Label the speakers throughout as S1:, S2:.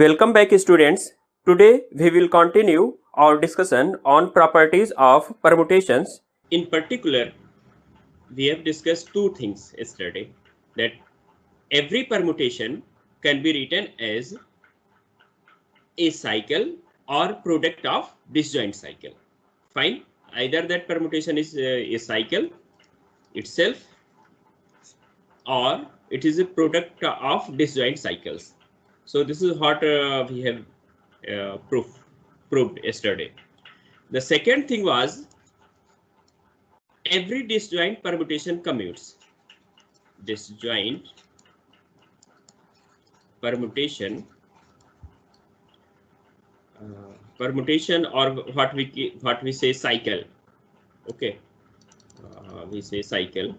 S1: Welcome back, students. Today we will continue our discussion on properties of permutations. In particular, we have discussed two things yesterday, that every permutation can be written as a cycle or product of disjoint cycle. Fine. Either that permutation is a cycle itself or it is a product of disjoint cycles. So this is what we have proved yesterday. The second thing was every disjoint permutation commutes. Disjoint permutation or what we say cycle. Okay, we say cycle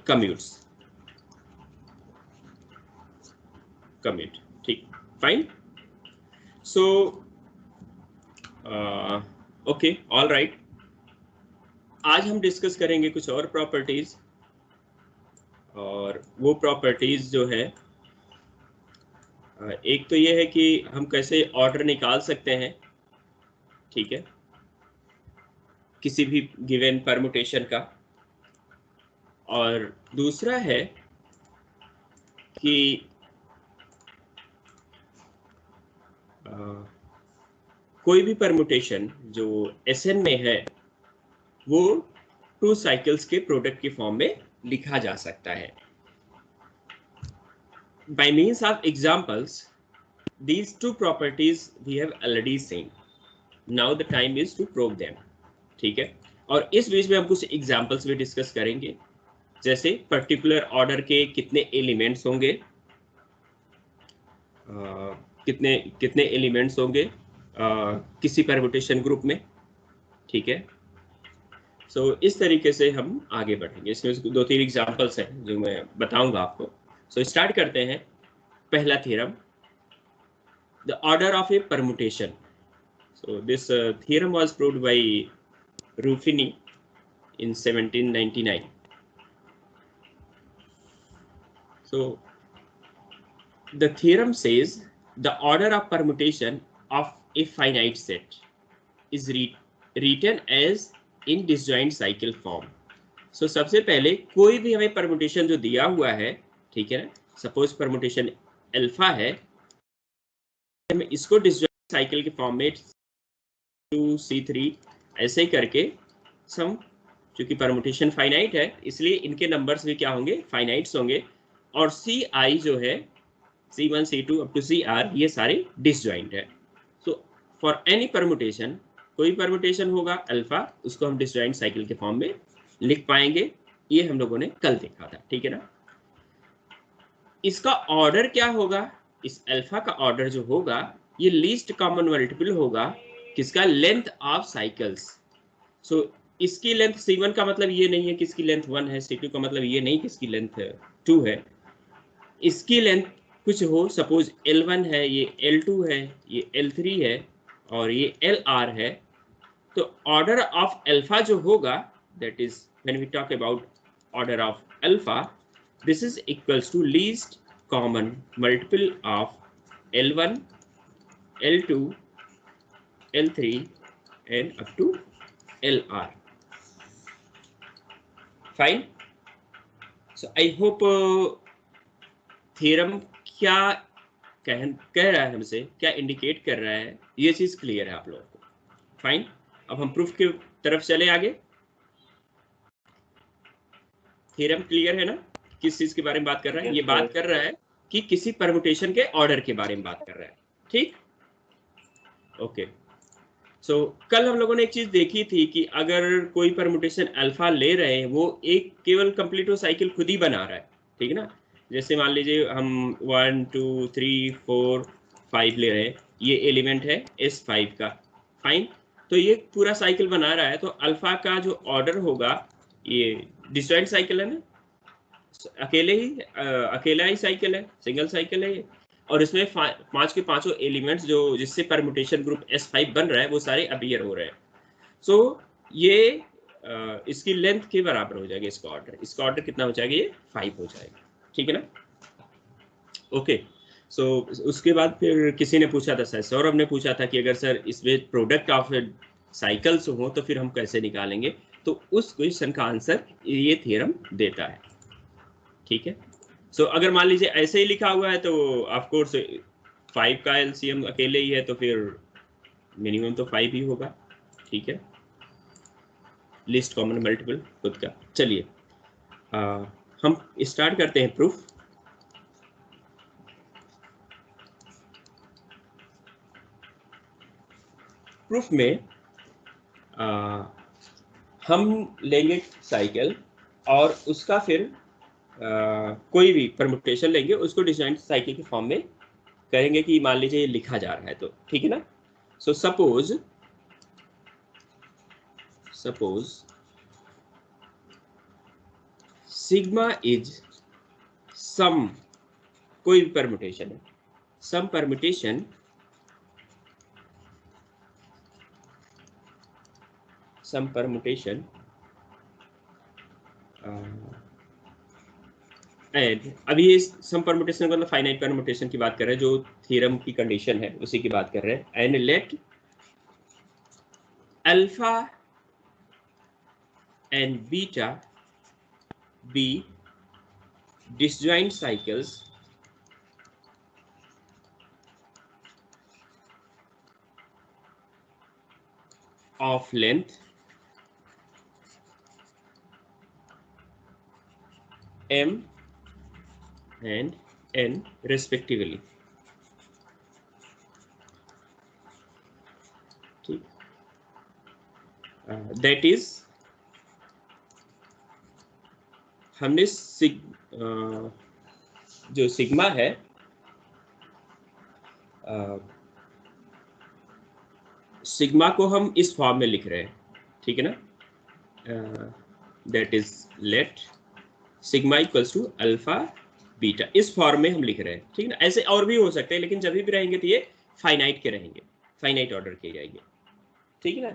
S1: commutes. Commute. ठीक, fine. So okay, all right. आज हम discuss करेंगे कुछ और properties, और वो properties जो है एक तो ये है कि हम कैसे ऑर्डर निकाल सकते हैं, ठीक है, किसी भी गिवन परमुटेशन का, और दूसरा है कि कोई भी परमुटेशन जो SN में है वो टू साइकिल्स के प्रोडक्ट की फॉर्म में लिखा जा सकता है. By means of examples, these two properties we have already seen. Now the time is to prove them. ठीक है, और इस बीच में हम कुछ एग्जांपल्स भी डिस्कस करेंगे, जैसे पर्टिकुलर ऑर्डर के कितने एलिमेंट्स होंगे, कितने एलिमेंट्स होंगे किसी परमुटेशन ग्रुप में. ठीक है, सो इस तरीके से हम आगे बढ़ेंगे. इसमें दो तीन एग्जांपल्स हैं जो मैं बताऊंगा आपको. सो स्टार्ट करते हैं. पहला theorem, the order of A permutation. So this theorem was proved bye Ruffini in 1799. So the theorem says the order of permutation of a finite set is written as in disjoint cycle form. So सबसे पहले कोई भी हमें permutation जो दिया हुआ है, ठीक है, सपोज परमुटेशन अल्फा है, हमें इसको डिसजॉइंट साइकिल के फॉर्म में 2C3 ऐसे ही करके सम, क्योंकि परमुटेशन फाइनाइट है इसलिए इनके नंबर्स भी क्या होंगे, फाइनाइट्स होंगे, और Ci जो है C1 C2 up to Cr ये सारे डिसजॉइंट है. सो फॉर एनी परमुटेशन, कोई परमुटेशन होगा अल्फा, उसको हम डिसजॉइंट साइकिल के फॉर्म में लिख पाएंगे. ये हम लोगों ने कल देखा था, ठीक है ना. इसका ऑर्डर क्या होगा, इस अल्फा का ऑर्डर जो होगा ये लीस्ट कॉमन मल्टीपल होगा किसका, लेंथ ऑफ साइकिल्स. सो इसकी लेंथ C1 का मतलब ये नहीं है कि इसकी लेंथ 1 है, C2 का मतलब ये नहीं कि इसकी लेंथ 2 है. इसकी लेंथ कुछ हो, सपोज L1 है, ये L2 है, ये L3 है और ये LR है. तो ऑर्डर ऑफ अल्फा जो होगा, that is when we talk about order of alpha, this is equals to least common multiple of L1, L2, L3 and up to LR. Fine. So I hope theorem क्या कह रहा है हमसे, क्या indicate कर रहा है, ये चीज क्लियर है आप लोगों को. फाइन. अब हम प्रूफ की तरफ चले आगे. थ्योरम क्लियर है ना, किस चीज के बारे में बात कर रहा है, ये बात कर रहा है कि किसी परमुटेशन के ऑर्डर के बारे में बात कर रहा है. ठीक, ओके. सो कल हम लोगों ने एक चीज देखी थी कि अगर कोई परमुटेशन अल्फा ले रहे हैं, वो एक केवल कंप्लीट साइकिल खुद ही बना रहा है, ठीक है ना. जैसे मान लीजिए हम 1 2 3 4 5 ले रहे हैं, ये एलिमेंट है S5 का. फाइन. तो ये पूरा साइकिल बना रहा है, तो अल्फा का जो ऑर्डर होगा, ये डिसजॉइंट साइकिल है ना, अकेला ही साइकिल है, सिंगल साइकिल है ये, और इसमें 5 के पांचों एलिमेंट्स जो जिससे परमुटेशन ग्रुप S5 बन रहा है वो सारे अपीयर हो रहे हैं. सो ये इसकी लेंथ के बराबर हो जाएगा. इसका ऑर्डर कितना हो जाएगा, ये 5 हो जाएगा. ठीक है ना. ओके. सो उसके बाद फिर किसी ने पूछा था, सर सौरभ ने पूछा था कि अगर सर इसमें प्रोडक्ट ऑफ साइकिल्स हो तो फिर हम कैसे निकालेंगे, तो उस क्वेश्चन का आंसर ये थ्योरम देता है। ठीक है, सो अगर मान लीजिए ऐसे ही लिखा हुआ है तो ऑफ कोर्स 5 का एलसीएम अकेले ही है तो फिर मिनिमम तो 5 ही होगा। ठीक है, लिस्ट कॉमन मल्टीपल खुद का। चलिए हम स्टार्ट करते हैं प्रूफ। प्रूफ में हम लेंगे साइकिल और उसका फिर कोई भी परमुटेशन लेंगे, उसको डिजाइन साइकिल के फॉर्म में करेंगे कि मान लीजिए ये लिखा जा रहा है तो ठीक है ना। So suppose sigma is some, कोई भी परमुटेशन है, सम परमुटेशन एंड अभी ये सम परमुटेशन मतलब फाइनाइट परमुटेशन की बात कर रहे हैं, जो थ्योरम की कंडीशन है उसी की बात कर रहे हैं। And let alpha and beta be disjoint cycles of length m and n respectively। ठीक, that is हमने जो सिग्मा है सिग्मा को हम इस फॉर्म में लिख रहे हैं, ठीक है ना। That is let sigma equals to alpha beta, इस फॉर्म में हम लिख रहे हैं, ठीक है ना। ऐसे और भी हो सकते हैं लेकिन जब भी रहेंगे तो ये फाइनाइट के रहेंगे, फाइनाइट ऑर्डर के जाएंगे, ठीक है ना।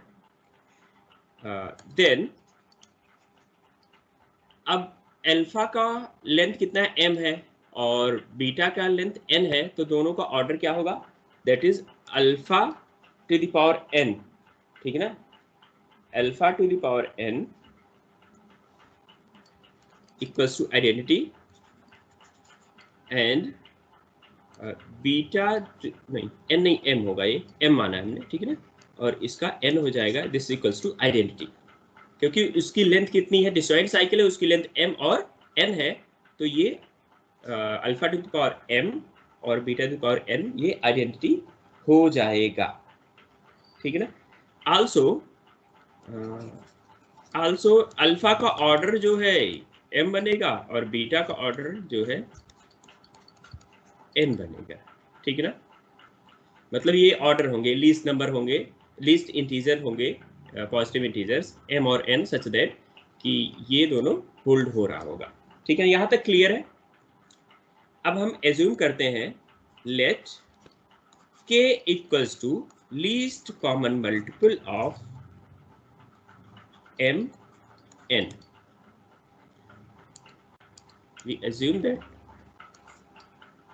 S1: देन अब अल्फा का लेंथ कितना है, m है, और बीटा का लेंथ n है, तो दोनों का ऑर्डर क्या होगा, that is alpha to the power n, ठीक है ना। Alpha to the power n equals to identity and beta नहीं n नहीं m होगा, ये m माना है हमने, ठीक है ना, और इसका n हो जाएगा, दिस इक्वल्स टू आइडेंटिटी, क्योंकि उसकी लेंथ कितनी है, डिसजॉइंट साइकिल है, उसकी लेंथ m और n है, तो ये alpha to the power m और beta to the power n ये आइडेंटिटी हो जाएगा, ठीक है ना। आल्सो अल्फा का ऑर्डर जो है m बनेगा और बीटा का ऑर्डर जो है n बनेगा, ठीक है ना। मतलब ये ऑर्डर होंगे, लीस्ट नंबर होंगे, लीस्ट इंटीजर होंगे, पॉजिटिव इंटीजर्स m और n, सच दैट कि ये दोनों होल्ड हो रहा होगा, ठीक है। यहां तक क्लियर है। अब हम एज्यूम करते हैं let k equals to least common multiple of m n। We assume that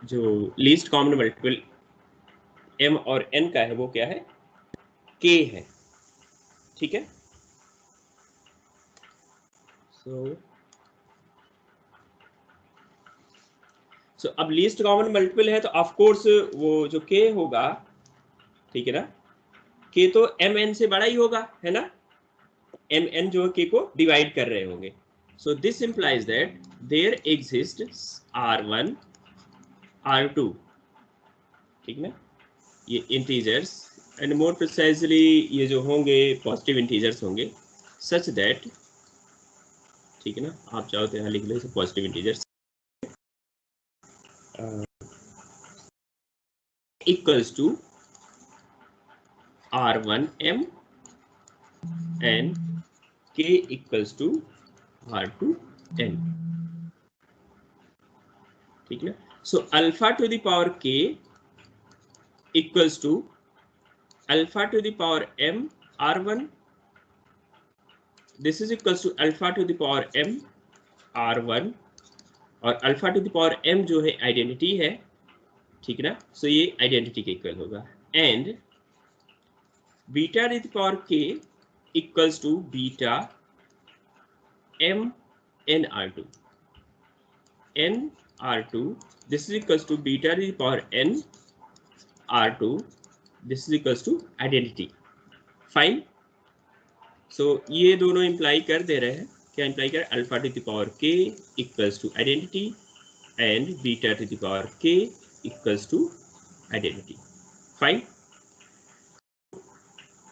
S1: जो लीस्ट कॉमन मल्टीपल m और n का है वो क्या है, k है, ठीक है। सो अब लीस्ट कॉमन मल्टीपल है तो ऑफ कोर्स वो जो k होगा, ठीक है ना, k तो mn से बड़ा ही होगा, है ना। mn जो k को डिवाइड कर रहे होंगे। So this implies that there exist r1 r2, ठीक ना, ये इंटीजर्स एंड मोर प्रिसाइजली ये जो होंगे पॉजिटिव इंटीजर्स होंगे, सच दैट, ठीक है ना, आप चाहो तो यहाँ लिख लो positive integers equals to r1m and k equals to r2n, ठीक ना। So alpha to the power k equals to alpha to the power m r1, this is equals to alpha to the power m r1, और alpha to the power m जो है identity है, ठीक है ना। सो ये आइडेंटिटी के equal होगा and beta to the power k equals to beta m n r2 n r2 this is equals to beta to the power n r2 this is equals to identity fine. So ये दोनों imply कर दे रहे हैं, क्या imply कर, alpha to the power k equals to identity and beta to the power k equals to identity fine.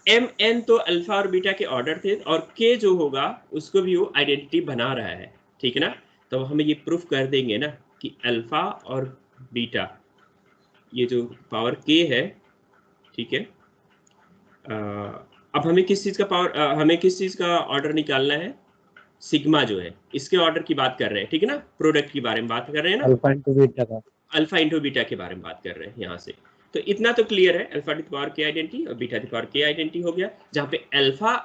S1: M n तो alpha और beta के ऑर्डर थे और के जो होगा उसको भी वो आइडेंटिटी बना रहा है, ठीक है ना। तो हमें ये प्रूफ कर देंगे ना कि अल्फा और बीटा ये जो पावर के है, ठीक है। अब हमें किस चीज का पावर हमें किस चीज का ऑर्डर निकालना है, सिग्मा जो है इसके ऑर्डर की बात कर रहे हैं, ठीक है ना। प्रोडक्ट के बारे में बात कर रहे हैं ना,
S2: अल्फा इंटू बीटा का,
S1: अल्फा इंटू बीटा के बारे में बात कर रहे हैं यहाँ से। तो इतना तो क्लियर है, अल्फा टू द पावर के आइडेंटिटी और बीटा टू द पावर के आइडेंटिटी हो गया, जहाँ पे अल्फा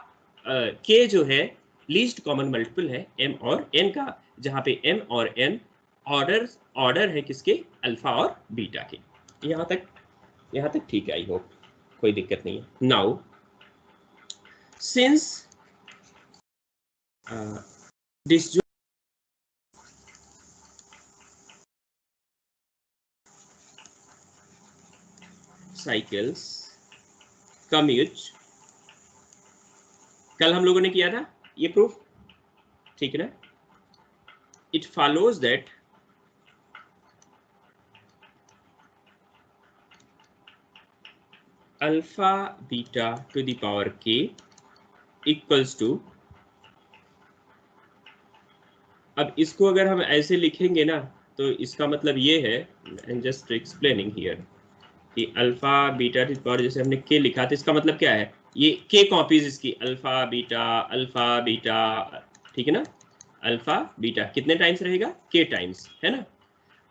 S1: के जो है लीस्ट कॉमन मल्टीपल है m और n का, जहाँ पे m और n ऑर्डर है किसके, अल्फा और बीटा के। यहाँ तक ठीक है, आई होप कोई दिक्कत नहीं है। Now since this cycles commute, कल हम लोगों ने किया था ये प्रूफ, ठीक है ना। It follows that alpha beta to the power k equals to, अब इसको अगर हम ऐसे लिखेंगे ना तो इसका मतलब ये है, एंड जस्ट एक्सप्लेनिंग हियर, कि alpha beta to the power, जैसे हमने k लिखा था, इसका मतलब क्या है, ये k कॉपीज इसकी अल्फा बीटा, ठीक है ना। अल्फा बीटा कितने टाइम्स रहेगा, k टाइम्स, है ना।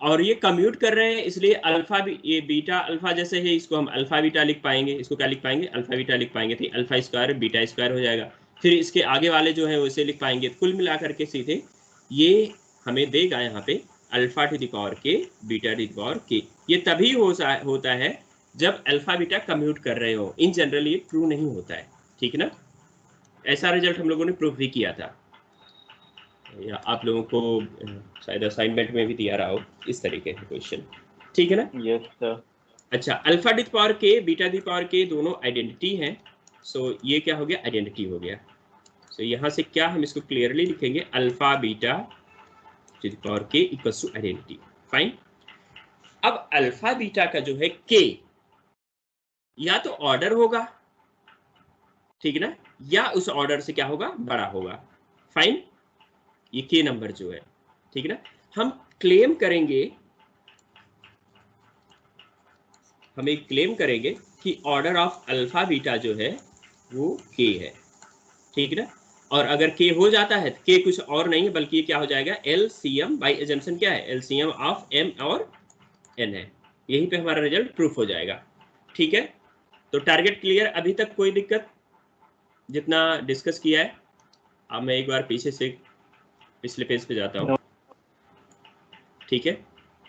S1: और ये कम्यूट कर रहे हैं इसलिए अल्फा ये बीटा अल्फा जैसे है, इसको हम अल्फा बीटा लिख पाएंगे, इसको क्या लिख पाएंगे, अल्फा बीटा लिख पाएंगे, तो अल्फा स्क्वायर बीटा स्क्वायर हो जाएगा। फिर इसके आगे वाले जो है वैसे लिख पाएंगे। कुल मिलाकर के सीधे ये हमें देगा यहाँ पे alpha to the power k beta to the power k। ये तभी होता है जब अल्फा बीटा कम्यूट कर रहे हो, इन जनरल ये ट्रू नहीं होता है, ठीक है ना। ऐसा रिजल्ट हम लोगों ने प्रूफ भी किया था, या आप लोगों को शायद असाइनमेंट में भी दिया रहा हो इस तरीके का क्वेश्चन, ठीक है ना।
S2: Yes sir.
S1: अच्छा, alpha to the power k beta to the power k दोनों आइडेंटिटी हैं। सो ये क्या हो गया, आइडेंटिटी हो गया। सो यहाँ से क्या हम इसको क्लियरली लिखेंगे, alpha beta to the power k equals to identity, fine. अब अल्फा बीटा का जो है k या तो ऑर्डर होगा, ठीक है ना, या उस ऑर्डर से क्या होगा, बड़ा होगा, फाइन। ये k नंबर जो है, ठीक है ना। हम क्लेम करेंगे कि ऑर्डर ऑफ अल्फा बीटा जो है वो k है, ठीक है ना। और अगर k हो जाता है तो k कुछ और नहीं है बल्कि ये क्या हो जाएगा, LCM बाय एजम्पशन क्या है, LCM ऑफ m और n है। यहीं पे हमारा रिजल्ट प्रूफ हो जाएगा, ठीक है। तो टारगेट क्लियर, अभी तक कोई दिक्कत, जितना डिस्कस किया है। अब मैं एक बार पीछे से पिछले पेज पे जाता हूँ, ठीक है।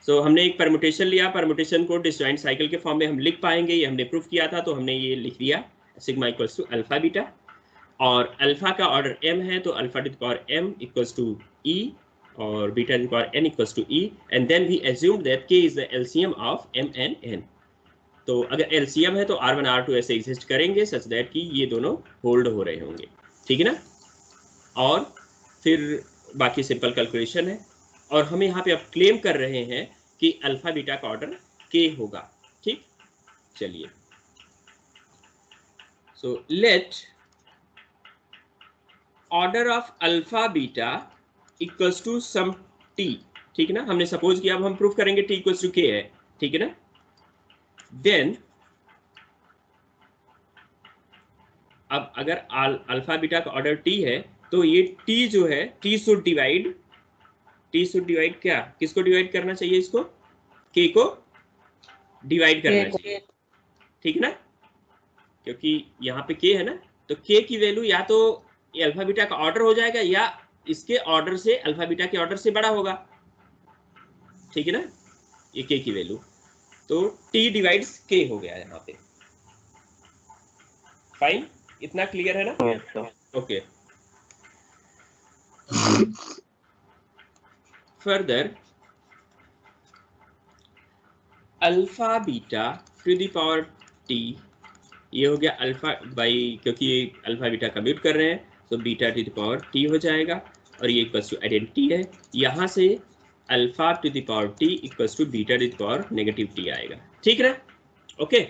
S1: सो हमने एक परमुटेशन लिया, परमुटेशन को डिसजॉइंट साइकिल के फॉर्म में हम लिख पाएंगे, ये हमने प्रूफ किया था, तो हमने ये लिख दिया sigma equals to alpha beta, और अल्फा का ऑर्डर m है तो alpha to the power m equals to e और beta to the power n equals to e, and then we assume that k is the LCM of m and n। तो अगर LCM है तो r1 r2 ऐसे exist करेंगे such that कि ये दोनों होल्ड हो रहे होंगे, ठीक है ना। और फिर बाकी सिंपल कैलकुलेशन है, और हम यहाँ पे अब क्लेम कर रहे हैं कि अल्फा बीटा का ऑर्डर k होगा, ठीक। चलिए, so let order of alpha beta equals to some t, ठीक है ना। हमने सपोज किया, अब हम प्रूफ करेंगे t इक्वल्स टू k है, ठीक है ना। देन अब अगर अल्फा बीटा का ऑर्डर t है तो ये t जो है t शुड डिवाइड क्या, किसको डिवाइड करना चाहिए, इसको k को डिवाइड करना चाहिए, ठीक है ना। क्योंकि यहाँ पे k है ना, तो k की वैल्यू या तो अल्फा बीटा का ऑर्डर हो जाएगा या इसके ऑर्डर से अल्फा बीटा के ऑर्डर से बड़ा होगा, ठीक है ना, ये k की वैल्यू। तो t डिवाइड्स k हो गया यहाँ पे। फाइन, इतना क्लियर है ना? Okay. Further alpha beta to the power t, ये हो गया अल्फा बाई, क्योंकि ये अल्फा बीटा कम्प्यूट कर रहे हैं तो beta to the power t हो जाएगा, और ये इक्वल्स टू आइडेंटिटी है। यहाँ से alpha to the power t equals to beta to the power negative t आएगा। ठीक है, ओके।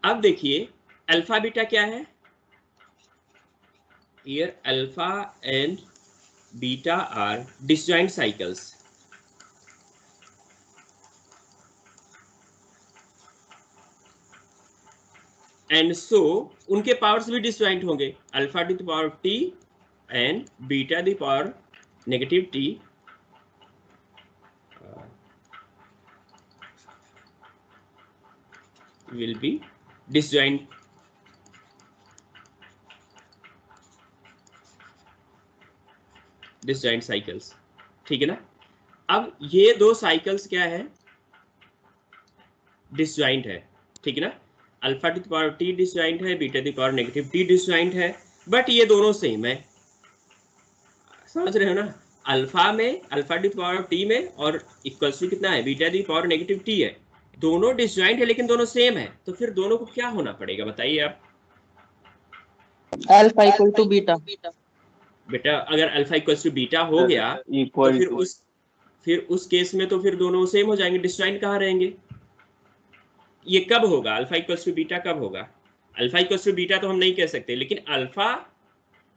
S1: अब देखिए अल्फा बीटा क्या है, here alpha and beta are disjoint cycles, and so उनके पावर्स भी डिसजॉइंट होंगे, alpha to the power t and beta to the power negative t will be disjoint cycles. ठीक है ना? अब ये दो साइकिल्स क्या है, डिसजॉइंट है। ठीक है ना? Alpha to the power t disjoint है, beta to the power negative t disjoint है, बट ये दोनों सेम है। समझ रहे हो ना? अल्फा में, alpha to the power t में, और इक्वल्स टू कितना है, beta to the power negative t है। दोनों डिसजॉइंट है लेकिन दोनों सेम है, तो फिर दोनों को क्या होना पड़ेगा बताइए आप?
S2: Alpha equal to beta.
S1: बेटा अगर अल्फा इक्वल्स टू बीटा हो गया तो फिर उस केस में तो फिर दोनों सेम हो जाएंगे, डिसजॉइंट कहाँ रहेंगे? ये कब होगा, अल्फा इक्वल्स टू बीटा कब होगा? अल्फा इक्वल्स टू बीटा तो हम नहीं कह सकते, लेकिन अल्फा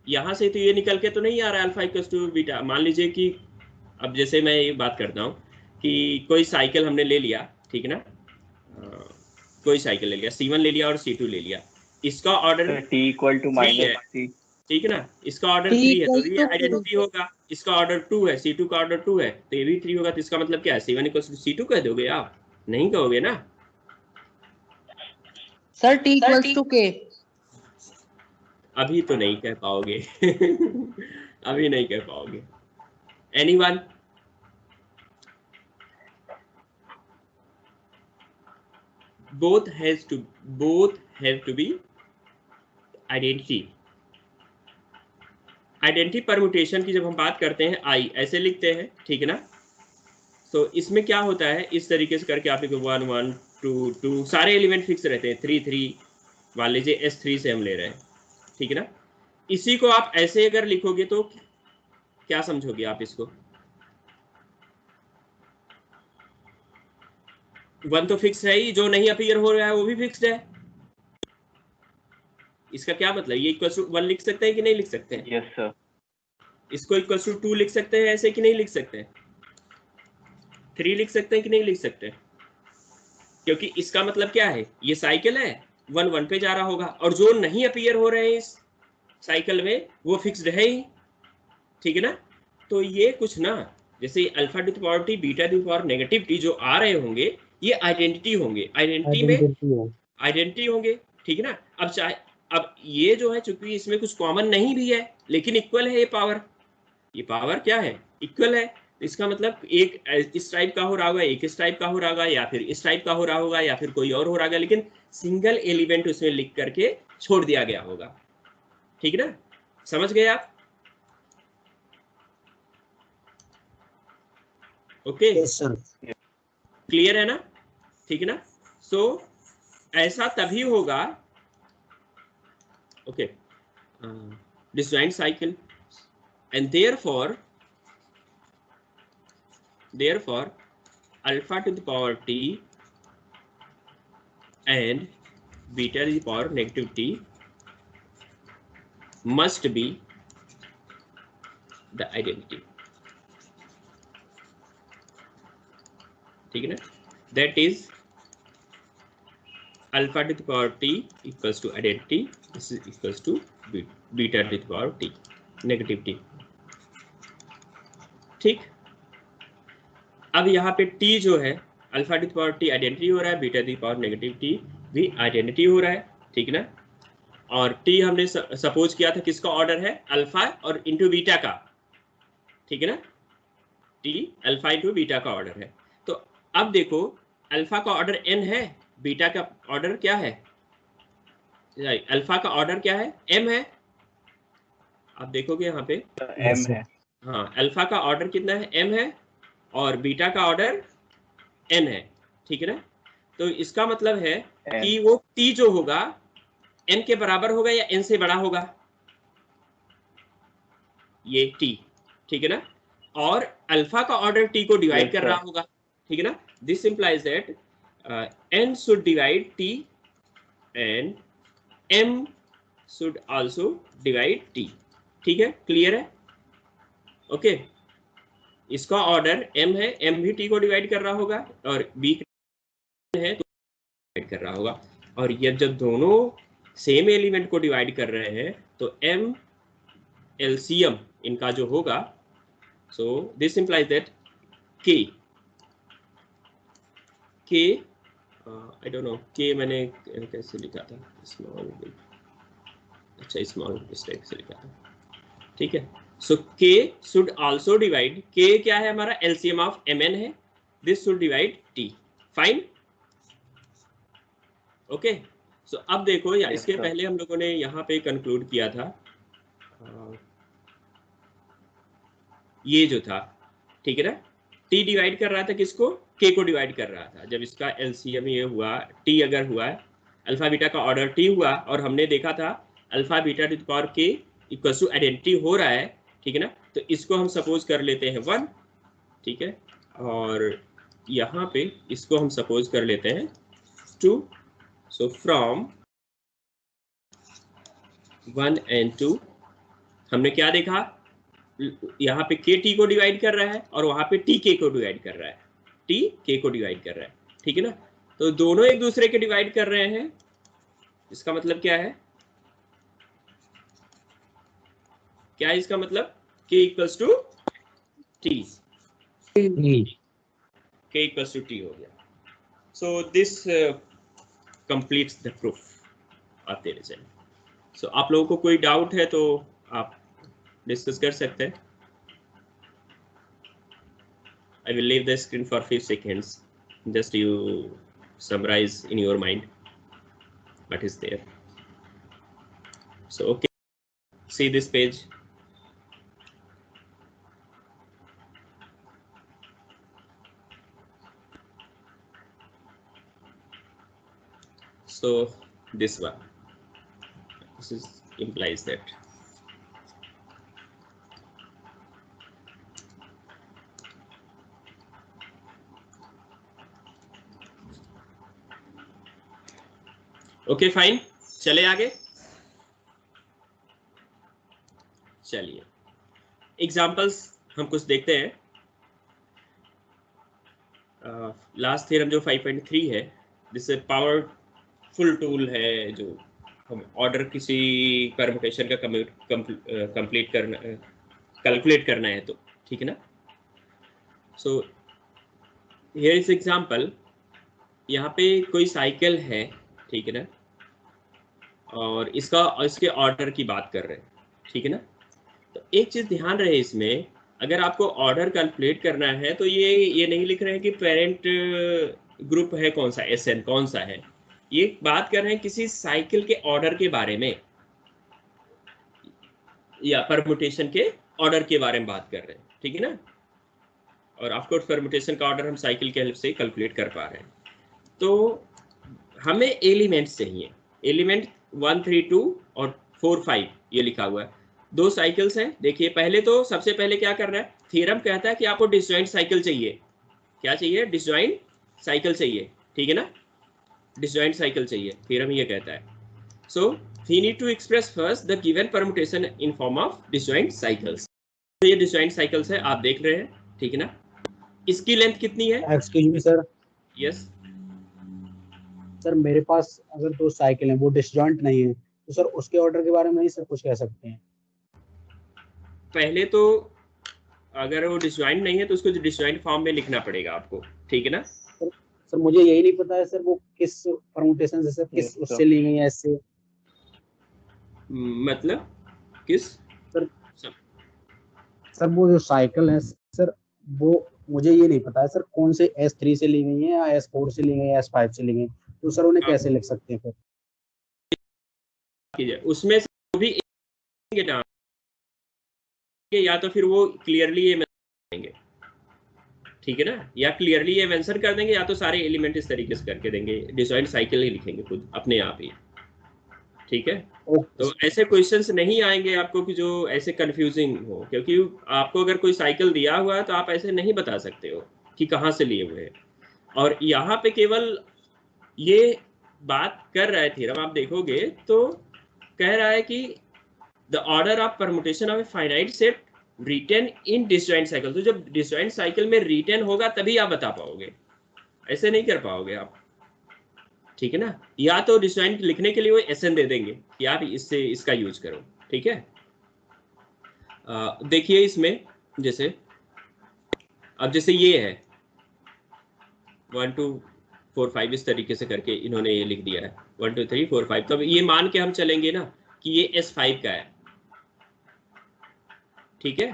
S1: यहाँ से तो ये निकल के तो नहीं आ रहा है अल्फा इक्वल्स टू बीटा। मान लीजिए कि अब जैसे मैं ये बात करता हूँ कि कोई साइकिल हमने ले लिया, ठीक है ना, कोई साइकिल ले लिया, C1 ले लिया और C2 ले लिया, इसका order
S3: t equal to minus c,
S1: ठीक है ना, इसका ऑर्डर 3 है तो ये आइडेंटिटी होगा। इसका ऑर्डर 2 है, C2 का ऑर्डर 2 है तो ये भी 3 होगा। तो इसका मतलब क्या है, C1 इक्वल्स टू C2 कह दोगे आप? नहीं कहोगे ना
S2: sir, t equals to k।
S1: अभी तो नहीं कह पाओगे अभी नहीं कह पाओगे। Anyone? both have to be identity। Identity permutation की जब हम बात करते हैं आई ऐसे लिखते हैं, ठीक है ना? तो इसमें क्या होता है, इस तरीके से करके आप लिखो 1 1 2 2, सारे एलिमेंट फिक्स रहते हैं, 3 3 मान लीजिए S3 से हम ले रहे हैं, ठीक है ना? इसी को आप ऐसे अगर लिखोगे तो क्या समझोगे आप इसको? 1 तो फिक्स है ही, जो नहीं अपीयर हो रहा है वो भी फिक्स्ड है। इसका क्या मतलब, ये इक्वल टू 1 लिख सकते हैं कि नहीं लिख सकते हैं?
S3: Yes sir.
S1: इसको इक्वल टू 2 लिख सकते हैं ऐसे कि नहीं लिख सकते हैं? 3 लिख सकते हैं कि नहीं लिख सकते? क्योंकि इसका मतलब क्या है, ये साइकिल है, 1 1 पे जा रहा होगा, और जो नहीं अपीयर हो रहे हैं इस साइकिल में वो फिक्स्ड है ही, ठीक है ना? तो ये कुछ ना, जैसे alpha to the power t, beta to the power negative t जो आ रहे होंगे ये आइडेंटिटी होंगे, आइडेंटिटी होंगे, ठीक है ना? अब चाहे, अब ये जो है चूंकि इसमें कुछ कॉमन नहीं भी है लेकिन इक्वल है, ये पावर क्या है, इक्वल है। इसका मतलब एक इस टाइप का हो रहा होगा, एक इस टाइप का हो रहा होगा, या फिर इस टाइप का हो रहा होगा, या फिर कोई और हो रहा होगा, लेकिन सिंगल एलिमेंट उसमें लिख करके छोड़ दिया गया होगा, ठीक है ना? समझ गए आप? ओके, क्लियर है ना? ठीक है ना? सो ऐसा तभी होगा, okay, disjoint cycle, and therefore alpha to the power t and beta to the power negative t must be the identity, ठीक है ना? that is alpha to the power t equals to identity, this is equals to beta to the power t negative t, ठीक? अब यहाँ पे t जो है, alpha to the power t identity हो रहा है, beta to the power negative t भी आइडेंटिटी हो रहा है, ठीक है ना? और t हमने सपोज किया था किसका ऑर्डर है, अल्फा और इंटू बीटा का, ठीक है ना? t अल्फा इंटू बीटा का ऑर्डर है। तो अब देखो अल्फा का ऑर्डर n है, बीटा का ऑर्डर क्या है, अल्फा का ऑर्डर क्या है, m है। आप देखोगे यहाँ पे
S3: M है।
S1: हाँ, अल्फा का ऑर्डर कितना है, m है, और बीटा का ऑर्डर n है, ठीक है ना। तो इसका मतलब है कि वो t जो होगा n के बराबर होगा या n से बड़ा होगा, ये t, ठीक है ना। और अल्फा का ऑर्डर t को डिवाइड कर रहा होगा, ठीक है ना। This implies that n should divide t and m should also divide t, ठीक है, क्लियर है, ओके। इसका ऑर्डर m है, m भी t को डिवाइड कर रहा होगा, और b है तो डिवाइड कर रहा होगा। और ये जब दोनों सेम एलिमेंट को डिवाइड कर रहे हैं तो m LCM इनका जो होगा, so this implies that k I don't know k मैंने कैसे लिखा था, स्मॉल, अच्छा स्मॉल इस टाइप से लिखा था, ठीक है। So k should also divide, k क्या है हमारा, LCM ऑफ mn है, this should divide t, fine, okay. So अब देखो या इसके पहले हम लोगों ने यहाँ पे कंक्लूड किया था, ये जो था, ठीक है ना, t डिवाइड कर रहा था किसको, k को डिवाइड कर रहा था। जब इसका LCM ये हुआ, t अगर हुआ है, अल्फा बीटा का ऑर्डर t हुआ, और हमने देखा था alpha beta to the power k equal to identity हो रहा है, ठीक है ना। तो इसको हम सपोज कर लेते हैं 1, ठीक है, और यहाँ पे इसको हम सपोज कर लेते हैं 2। सो फ्रॉम 1 and 2 हमने क्या देखा, यहाँ पे k t को डिवाइड कर रहा है और वहां पे t k को डिवाइड कर रहा है, t k को डिवाइड कर रहा है, ठीक है ना। तो दोनों एक दूसरे के डिवाइड कर रहे हैं, इसका मतलब क्या है, क्या है इसका मतलब, k equals to t, k equals to t हो गया। So this completes the proof of the result. So आप लोगों को कोई डाउट है तो आप डिस्कस कर सकते हैं। I will leave the screen for few seconds, just you summarize in your mind what is there. So okay, see this page. So this one, this is implies that okay fine, चले आगे, चलिए examples हम कुछ देखते हैं। Last theorem जो 5.3 है, जिससे पावरफुल टूल है, जो हम ऑर्डर किसी परमुटेशन का कंप्लीट करना, कैलकुलेट करना है तो, ठीक है ना। सो हियर इज एग्जांपल, यहाँ पे कोई साइकिल है, ठीक है ना, और इसके ऑर्डर की बात कर रहे हैं, ठीक है ना। तो एक चीज ध्यान रहे इसमें, अगर आपको ऑर्डर कैलकुलेट करना है तो ये नहीं लिख रहे हैं कि पेरेंट ग्रुप है कौन सा, SN कौन सा है, ये बात कर रहे हैं किसी साइकिल के ऑर्डर के बारे में, या परमुटेशन के ऑर्डर के बारे में बात कर रहे हैं, ठीक है ना। और ऑफ कोर्स परमुटेशन का ऑर्डर हम साइकिल के हेल्प से कैलकुलेट कर पा रहे हैं। तो हमें एलिमेंट्स चाहिए, एलिमेंट 1 3 2 और 4 5 ये लिखा हुआ है, दो साइकिल्स हैं। देखिए पहले तो सबसे पहले क्या कर रहा है, थ्योरम कहता है कि आपको डिसजॉइंट साइकिल चाहिए, क्या चाहिए, डिसजॉइंट साइकिल चाहिए, ठीक है ना, डिसजॉइंट साइकिल चाहिए, थ्योरम ये कहता है। सो we need to express first the given permutation in form of disjoint cycles. तो ये disjoint cycles है, आप देख रहे हैं, ठीक है ना। इसकी लेंथ कितनी है,
S4: excuse me sir,
S1: yes,
S4: sir मेरे पास अगर दो साइकिल हैं वो डिसजॉइंट नहीं है तो सर उसके ऑर्डर के बारे में नहीं सर कुछ कह सकते हैं।
S1: पहले तो अगर वो डिसजॉइंट नहीं है तो उसको डिसजॉइंट फॉर्म में लिखना पड़ेगा आपको, ठीक है ना।
S4: सर मुझे यही नहीं पता है सर वो किस परमुटेशन से सर किस उससे ली गई है, इससे
S1: मतलब किस
S4: सर वो जो साइकिल है सर वो मुझे ये नहीं पता है सर कौन से S3 से ली गई है या S4 से ली गई है, S5 से ली गई, तो सर उन्हें कैसे लिख सकते हैं फिर?
S1: उसमें से जो भी या तो फिर वो क्लियरली ये देंगे, ठीक है ना, या क्लियरली ये मेंशन कर देंगे, या तो सारे एलिमेंट इस तरीके से करके देंगे, डिसजॉइंट साइकिल ही लिखेंगे खुद अपने आप ही, ठीक है। तो ऐसे क्वेश्चंस नहीं आएंगे आपको कि जो ऐसे कंफ्यूजिंग हो, क्योंकि आपको अगर कोई साइकिल दिया हुआ है तो आप ऐसे नहीं बता सकते हो कि कहाँ से लिए हुए हैं। और यहाँ पे केवल ये बात कर रहा है थ्योरम, आप देखोगे तो कह रहा है कि the order of permutation of a finite set written in disjoint cycle. तो जब डिसजॉइंट साइकिल में रिटेन होगा तभी आप बता पाओगे, ऐसे नहीं कर पाओगे आप, ठीक है ना। या तो डिसजॉइंट लिखने के लिए वो एसएन दे देंगे कि आप इससे इसका यूज करो, ठीक है। देखिए इसमें जैसे अब जैसे ये है 1 2 4 5 इस तरीके से करके इन्होंने ये लिख दिया है 1 2 3 4 5। तो ये मान के हम चलेंगे ना कि ये S5 का है, ठीक है,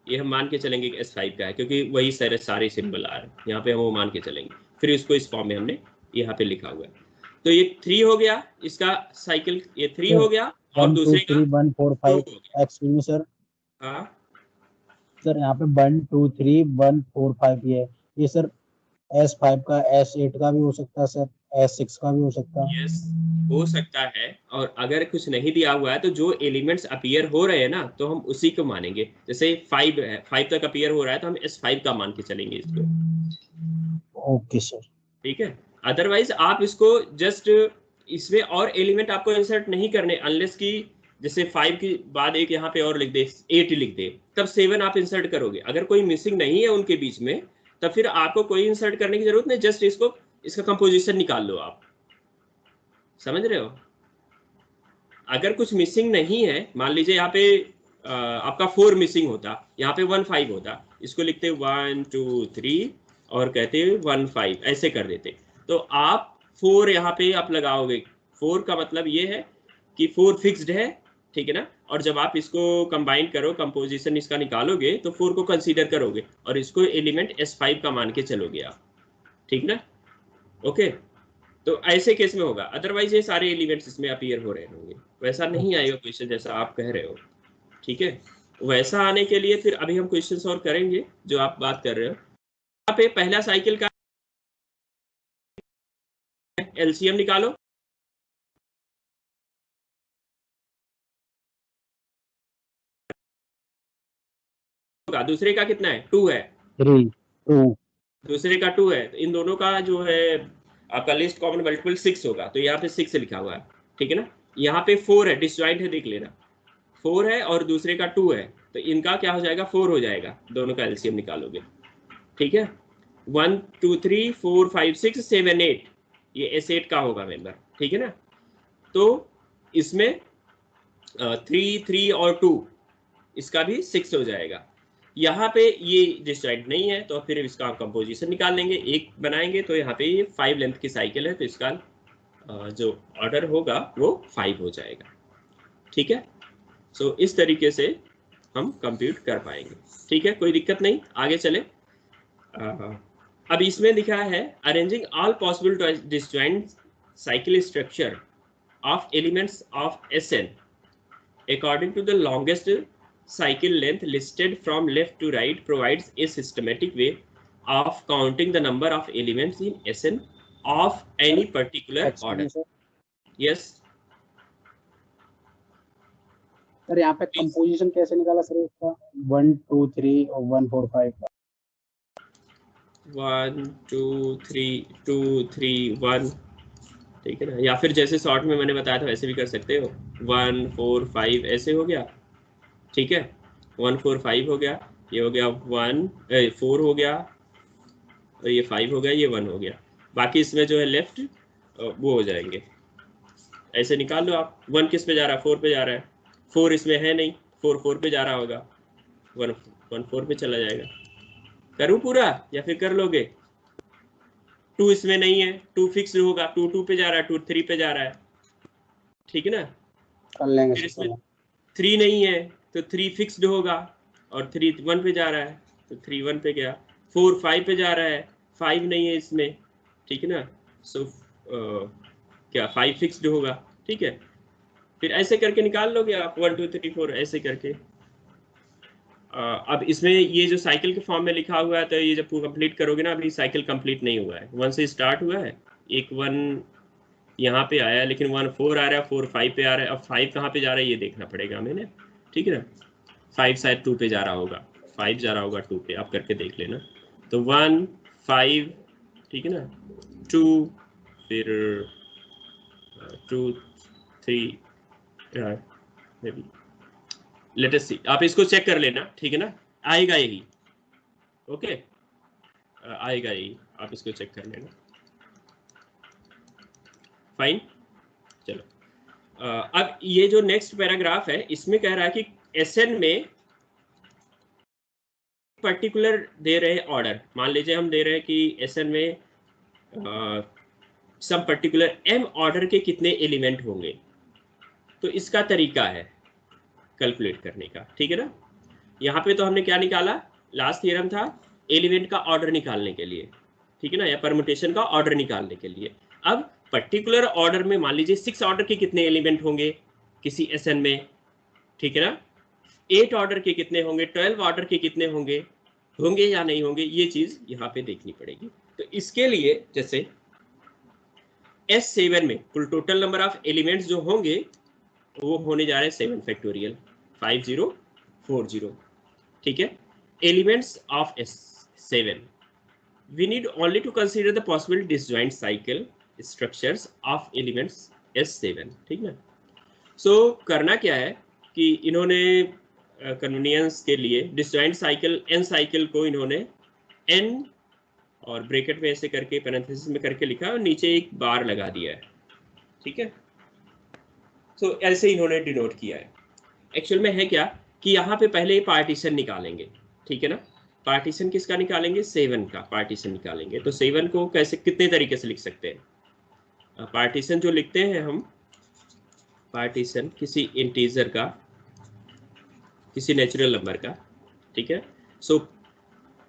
S1: ये हम मान के चलेंगे कि S5 का है, क्योंकि वही सारे सिंबल आ रहे हैं यहाँ पे, हम वो मान के चलेंगे। फिर इसको इस फॉर्म में हमने यहाँ पे लिखा हुआ है। तो ये 3 हो गया इसका साइकिल, ये 3 हो गया, और
S4: 1 2
S1: दूसरे
S4: 3 1 4 5
S1: 2 हो गया।
S4: एक्चुअली में सर,
S1: हाँ
S4: सर यहाँ पे 1 2 3 1 4 5 ये सर S5 का, S8 का भी हो सकता है सर, S6 का भी हो सकता है।
S1: यस हो सकता है। और अगर कुछ नहीं दिया हुआ है तो जो एलिमेंट्स अपीयर हो रहे हैं ना, तो हम उसी को मानेंगे। जैसे 5 है, 5 तक अपीयर हो रहा है तो हम S5 का मान के चलेंगे इसको,
S4: ओके सर,
S1: ठीक है। अदरवाइज आप इसको जस्ट इसमें और एलिमेंट आपको इंसर्ट नहीं करने, अनलेस की जैसे 5 के बाद एक यहाँ पे और लिख दे, 8 लिख दे, तब 7 आप इंसर्ट करोगे। अगर कोई मिसिंग नहीं है उनके बीच में, तब फिर आपको कोई इंसर्ट करने की जरूरत नहीं, जस्ट इसको इसका कंपोजिशन निकाल लो आप, समझ रहे हो। अगर कुछ मिसिंग नहीं है, मान लीजिए यहाँ पे आपका 4 मिसिंग होता, यहाँ पे 1 5 होता, इसको लिखते 1 2 3 और कहते 1 5 ऐसे कर देते, तो आप 4 यहाँ पे आप लगाओगे। 4 का मतलब ये है कि 4 फिक्स्ड है, ठीक है ना। और जब आप इसको कंबाइन करो, कंपोजिशन इसका निकालोगे, तो 4 को कंसीडर करोगे और इसको एलिमेंट S5 का मान के चलोगे आप, ठीक ना। ओके, तो ऐसे केस में होगा, अदरवाइज ये सारे एलिमेंट्स इसमें अपीयर हो रहे होंगे। वैसा नहीं आएगा क्वेश्चन जैसा आप कह रहे हो, ठीक है। वैसा आने के लिए फिर अभी हम क्वेश्चंस और करेंगे जो आप बात कर रहे हो। यहाँ पे पहला साइकिल का एलसीएम निकालो, दूसरे का कितना है 2 है,
S4: 3 2
S1: दूसरे का 2 है, तो इन दोनों का जो है आपका लिस्ट कॉमन मल्टीपल 6 होगा, तो यहाँ पे 6 लिखा हुआ है, ठीक है ना। यहाँ पे 4 है, डिसजॉइंट है, देख लेना 4 है और दूसरे का 2 है, तो इनका क्या हो जाएगा 4 हो जाएगा, दोनों का एलसीएम निकालोगे, ठीक है। 1 2 3 4 5 6 7 8 ये S8 का होगा मेंबर, ठीक है ना। तो इसमें 3 3 और 2 इसका भी 6 हो जाएगा। यहाँ पे ये डिसजॉइंट नहीं है, तो फिर इसका कंपोजिशन निकाल लेंगे, एक बनाएंगे, तो यहाँ पे ये 5 लेंथ की साइकिल है, तो इसका जो ऑर्डर होगा वो 5 हो जाएगा, ठीक है। सो इस तरीके से हम कंप्यूट कर पाएंगे, ठीक है, कोई दिक्कत नहीं, आगे चले। अब इसमें लिखा है arranging all possible disjoint cycle structure of elements of Sn according to the longest cycle length listed from left to right provides a systematic way of counting the number of elements in Sn of any particular order. Yes.
S4: Sir यहाँ पे composition कैसे निकाला sir इसका 1 2 3 और 1 4 5 का?
S1: 1 2 3 2 3 1, ठीक है ना, या फिर जैसे शॉर्ट में मैंने बताया था वैसे भी कर सकते हो, 1 4 5 ऐसे हो गया, ठीक है। 1 4 5 हो गया, ये हो गया 4 हो गया, और ये 5 हो गया, ये 1 हो गया, बाकी इसमें जो है लेफ्ट वो हो जाएंगे, ऐसे निकाल लो आप। 1 किस पे जा रहा है 4 पे जा रहा है, 4 इसमें है नहीं, 4 4 पे जा रहा होगा, 1 1 4 पे चला जाएगा। करूँ पूरा या फिर कर लोगे? 2 इसमें नहीं है, 2 फिक्स होगा, 2 2 पे जा रहा है, 2 3 पे जा रहा है, ठीक है ना।
S4: कर लेंगे
S1: फिर इसमें 3 नहीं है तो 3 फिक्स्ड होगा, और 3 1 पे जा रहा है तो 3 1 पे गया, 4 5 पे जा रहा है, 5 नहीं है इसमें, ठीक है ना। सो क्या 5 फिक्स्ड होगा, ठीक है। फिर ऐसे करके निकाल लोगे आप 1 2 3 4 ऐसे करके। अब इसमें ये जो साइकिल के फॉर्म में लिखा हुआ है, तो ये जब कंप्लीट करोगे ना, अभी साइकिल कंप्लीट नहीं हुआ है, 1 से स्टार्ट हुआ है, एक 1 यहाँ पे आया है, लेकिन 1 4 आ रहा है, 4 5 पे आ रहा है। अब 5 कहाँ पे जा रहा है ये देखना पड़ेगा हमें, ठीक है ना। 5 शायद 2 पे जा रहा होगा, 5 जा रहा होगा 2 पे, आप करके देख लेना। तो 1 5, ठीक है ना, 2, फिर 2 3, लेट अस सी, आप इसको चेक कर लेना, ठीक है ना, आएगा यही, ओके, आएगा यही, आप इसको चेक कर लेना, फाइन। चलो अब ये जो नेक्स्ट पैराग्राफ है, इसमें कह रहा है कि एसएन में पर्टिकुलर दे रहे ऑर्डर, मान लीजिए हम दे रहे हैं कि एसएन में सम पर्टिकुलर एम ऑर्डर के कितने एलिमेंट होंगे, तो इसका तरीका है कैलकुलेट करने का, ठीक है ना। यहाँ पे तो हमने क्या निकाला, लास्ट थ्योरम था एलिमेंट का ऑर्डर निकालने के लिए, ठीक है ना, या परमुटेशन का ऑर्डर निकालने के लिए। अब पर्टिकुलर ऑर्डर में मान लीजिए 6 ऑर्डर के कितने एलिमेंट होंगे किसी एसएन में, ठीक है ना, 8 ऑर्डर के कितने होंगे, 12 ऑर्डर के कितने होंगे या नहीं होंगे, ये चीज यहाँ पे देखनी पड़ेगी। तो इसके लिए जैसे S7 में कुल टोटल नंबर ऑफ एलिमेंट्स जो होंगे वो होने जा रहे हैं 7 फैक्टोरियल 5040, ठीक है। Elements of S7 we need only to consider the possible disjoint cycle structures of elements S7, ठीक है। सो करना क्या है कि इन्होंने कन्वीनियंस के लिए डिसजॉइंट साइकिल n साइकिल को इन्होंने n और ब्रैकेट में ऐसे करके पैरेंथेसिस में करके लिखा और नीचे एक बार लगा दिया है, ठीक है। सो ऐसे इन्होंने डिनोट किया है। एक्चुअल में है क्या कि यहाँ पे पहले पार्टीशन निकालेंगे, ठीक है ना। पार्टीशन किसका निकालेंगे, 7 का पार्टीशन निकालेंगे। तो 7 को कैसे कितने तरीके से लिख सकते हैं, पार्टीशन जो लिखते हैं हम, पार्टीशन किसी इंटीजर का, किसी नेचुरल नंबर का, ठीक है। सो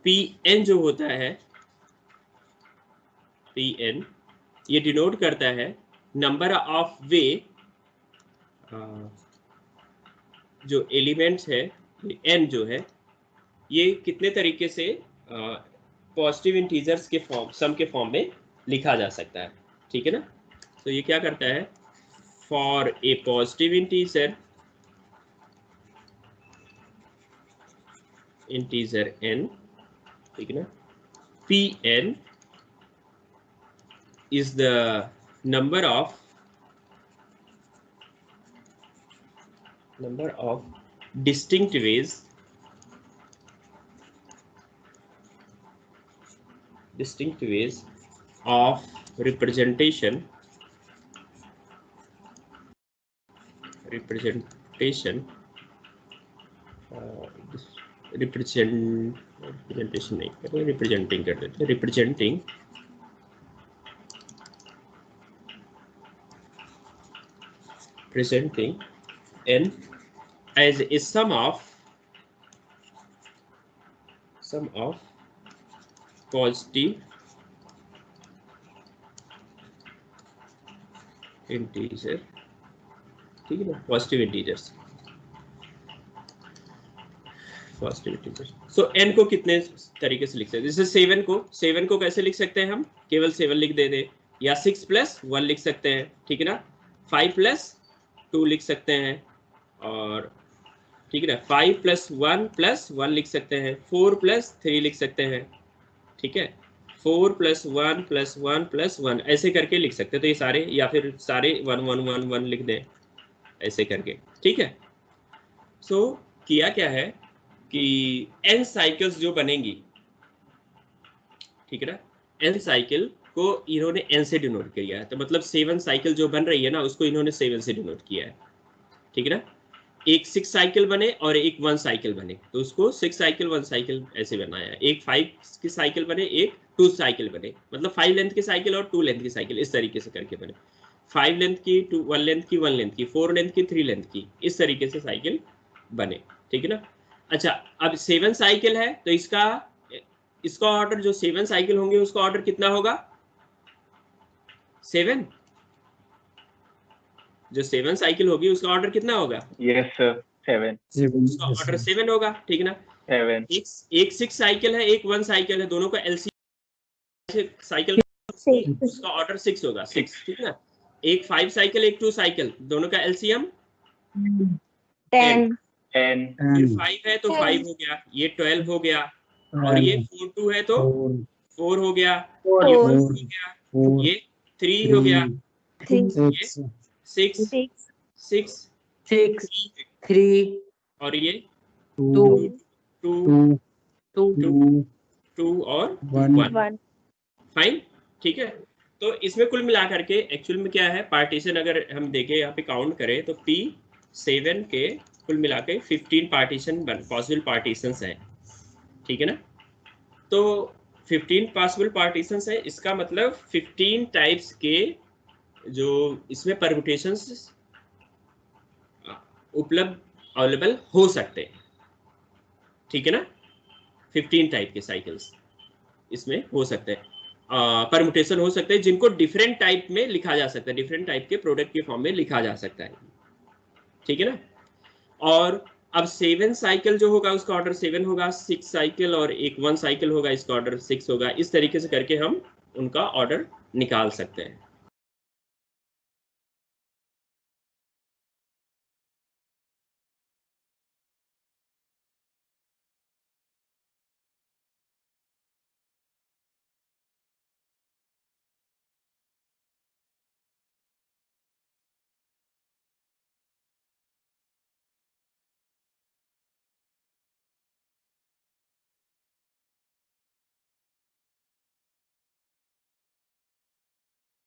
S1: Pn जो होता है, Pn ये डिनोट करता है नंबर ऑफ वे जो एलिमेंट्स है, n जो है ये कितने तरीके से पॉजिटिव इंटीजर्स के फॉर्म, सम के फॉर्म में लिखा जा सकता है, ठीक है ना। तो ये क्या करता है, for a positive integer n, ठीक है ना, Pn is the number of distinct ways of representation नहीं कर, रिप्रेजेंटिंग कर देते, representing n as a sum of positive integer, ठीक है ना, पॉजिटिव इंटीजर्स। सो n को कितने तरीके से लिख सकते हैं, जैसे 7 को कैसे लिख सकते हैं हम, केवल 7 लिख दे या 6 + 1 लिख सकते हैं, ठीक है ना, 5 + 2 लिख सकते हैं, और ठीक है ना 5 + 1 + 1 लिख सकते हैं, 4 + 3 लिख सकते हैं, ठीक है, 4 + 1 + 1 + 1 ऐसे करके लिख सकते हैं। तो ये सारे, या फिर सारे 1 1 1 1 लिख दें ऐसे करके, ठीक है। सो किया क्या है कि n साइकिल्स जो बनेंगी, ठीक है ना, n साइकिल को इन्होंने n से डिनोट किया है। तो मतलब 7 साइकिल जो बन रही है ना, उसको इन्होंने 7 से डिनोट किया है, ठीक है ना। एक 6 साइकिल बने और एक 1 साइकिल बने, तो उसको 6 साइकिल 1 साइकिल ऐसे बनाया है। एक 5 की साइकिल बने, एक 2 साइकिल बने, मतलब 5 लेंथ की साइकिल और 2 लेंथ की साइकिल, इस तरीके से करके बने। 5 लेंथ की, 1 लेंथ की, 1 लेंथ की, 4 लेंथ की, 3 लेंथ की, इस तरीके से साइकिल बने, ठीक है ना। अच्छा, अब 7 साइकिल है तो इसका इसका ऑर्डर जो 7 साइकिल होंगे उसका ऑर्डर कितना होगा? 7। जो 7 साइकिल होगी उसका ऑर्डर कितना होगा?
S3: Yes, sir. 7.
S1: उसका ऑर्डर 7 होगा, ठीक है ना?
S3: 7.
S1: एक 6 साइकिल है, एक 1 साइकिल है, दोनों का एलसीएम साइकिल उसका ऑर्डर 6 होगा, 6, ठीक है ना? एक 5 साइकिल, एक 2 साइकिल, दोनों का एलसीएम
S5: 10
S3: 10.
S1: फिर 5 है तो 5 हो गया, ये 12 हो गया, और ये 4 2 है तो 4 हो गया, ये 4 हो गया, ये 3 हो गया,
S5: 3
S1: 6
S5: 6
S1: 6
S2: 3
S1: और ये
S2: 2
S1: 2
S2: 2
S1: 2 और
S5: 1
S1: फाइन, ठीक है। तो इसमें कुल मिलाकर के एक्चुअल में क्या है, पार्टीशन अगर हम देखें यहाँ पे काउंट करें तो P7 के कुल मिला के 15 पार्टीशन पॉसिबल पार्टीशंस हैं, ठीक है ना? तो 15 पॉसिबल पार्टीशंस है, इसका मतलब 15 टाइप्स के जो इसमें परम्यूटेशंस अवेलेबल हो सकते हैं, ठीक है ना? 15 टाइप के साइकिल्स इसमें हो सकते हैं, परम्यूटेशन हो सकते हैं, जिनको डिफरेंट टाइप में लिखा जा सकता है, डिफरेंट टाइप के प्रोडक्ट के फॉर्म में लिखा जा सकता है, ठीक है ना? और अब 7 साइकिल जो होगा उसका ऑर्डर 7 होगा, 6 साइकिल और एक 1 साइकिल होगा, इसका ऑर्डर 6 होगा। इस तरीके से करके हम उनका ऑर्डर निकाल सकते हैं।